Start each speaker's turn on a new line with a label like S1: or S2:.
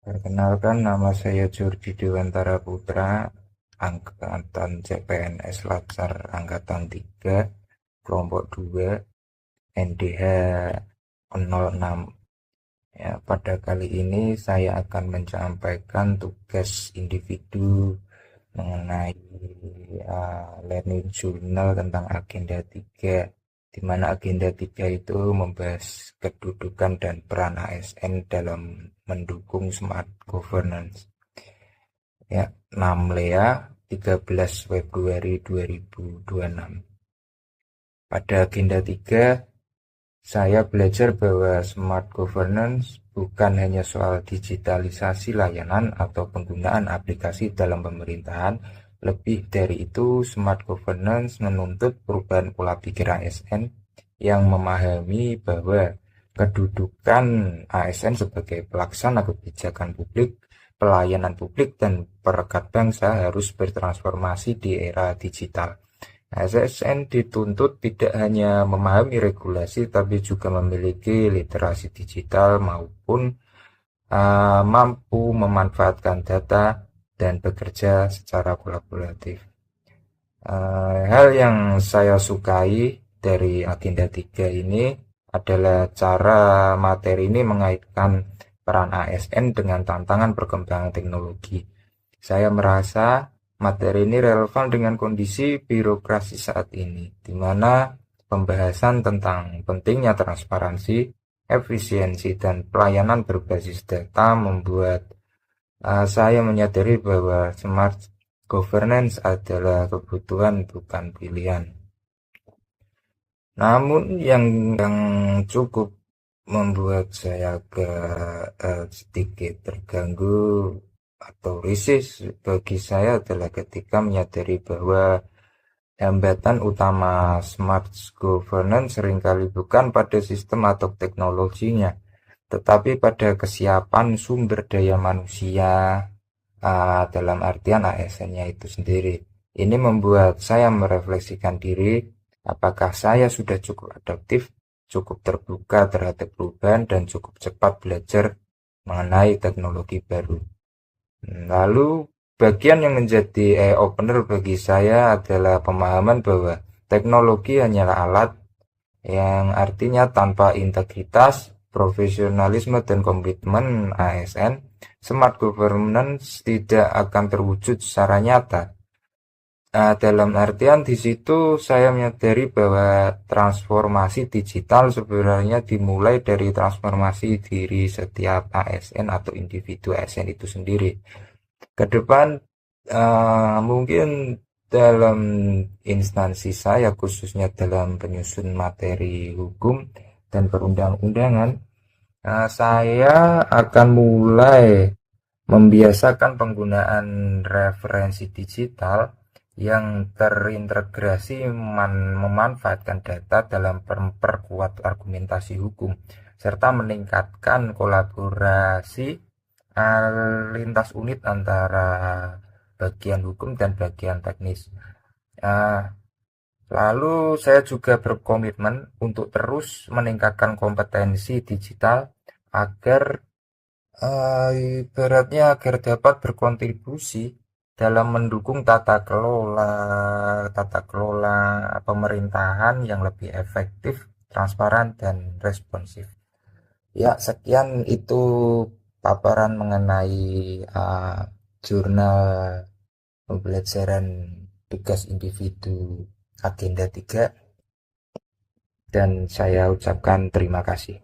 S1: Perkenalkan, nama saya Jordi Dewantara Putra, Angkatan CPNS Latsar Angkatan 3, kelompok 2, NDH 06. Ya, pada kali ini saya akan menyampaikan tugas individu mengenai learning journal tentang agenda 3, di mana agenda 3 itu membahas kedudukan dan peran ASN dalam mendukung smart governance. Ya, Namlea 13 Februari 2026. Pada agenda 3, saya belajar bahwa smart governance bukan hanya soal digitalisasi layanan atau penggunaan aplikasi dalam pemerintahan. Lebih dari itu, smart governance menuntut perubahan pola pikir ASN yang memahami bahwa kedudukan ASN sebagai pelaksana kebijakan publik, pelayanan publik, dan perekat bangsa harus bertransformasi di era digital. ASN dituntut tidak hanya memahami regulasi, tapi juga memiliki literasi digital maupun mampu memanfaatkan data dan bekerja secara kolaboratif. Hal yang saya sukai dari agenda 3 ini adalah cara materi ini mengaitkan peran ASN dengan tantangan perkembangan teknologi. Saya merasa materi ini relevan dengan kondisi birokrasi saat ini, di mana pembahasan tentang pentingnya transparansi, efisiensi, dan pelayanan berbasis data membuat saya menyadari bahwa smart governance adalah kebutuhan bukan pilihan. Namun yang cukup membuat saya agak sedikit terganggu atau risih bagi saya adalah ketika menyadari bahwa hambatan utama smart governance seringkali bukan pada sistem atau teknologinya, tetapi pada kesiapan sumber daya manusia, dalam artian ASN-nya itu sendiri. Ini membuat saya merefleksikan diri, apakah saya sudah cukup adaptif, cukup terbuka terhadap perubahan, dan cukup cepat belajar mengenai teknologi baru. Lalu bagian yang menjadi eye-opener bagi saya adalah pemahaman bahwa teknologi hanyalah alat, yang artinya tanpa integritas, profesionalisme, dan komitmen ASN, smart governance tidak akan terwujud secara nyata. Dalam artian di situ saya menyadari bahwa transformasi digital sebenarnya dimulai dari transformasi diri setiap ASN atau individu ASN itu sendiri. Ke depan mungkin dalam instansi saya, khususnya dalam penyusun materi hukum dan perundang-undangan, saya akan mulai membiasakan penggunaan referensi digital yang terintegrasi memanfaatkan data dalam memperkuat argumentasi hukum, serta meningkatkan kolaborasi lintas unit antara bagian hukum dan bagian teknis. Lalu saya juga berkomitmen untuk terus meningkatkan kompetensi digital agar ibaratnya agar dapat berkontribusi dalam mendukung tata kelola pemerintahan yang lebih efektif, transparan, dan responsif. Ya, sekian itu paparan mengenai jurnal pembelajaran tugas individu agenda 3, dan saya ucapkan terima kasih.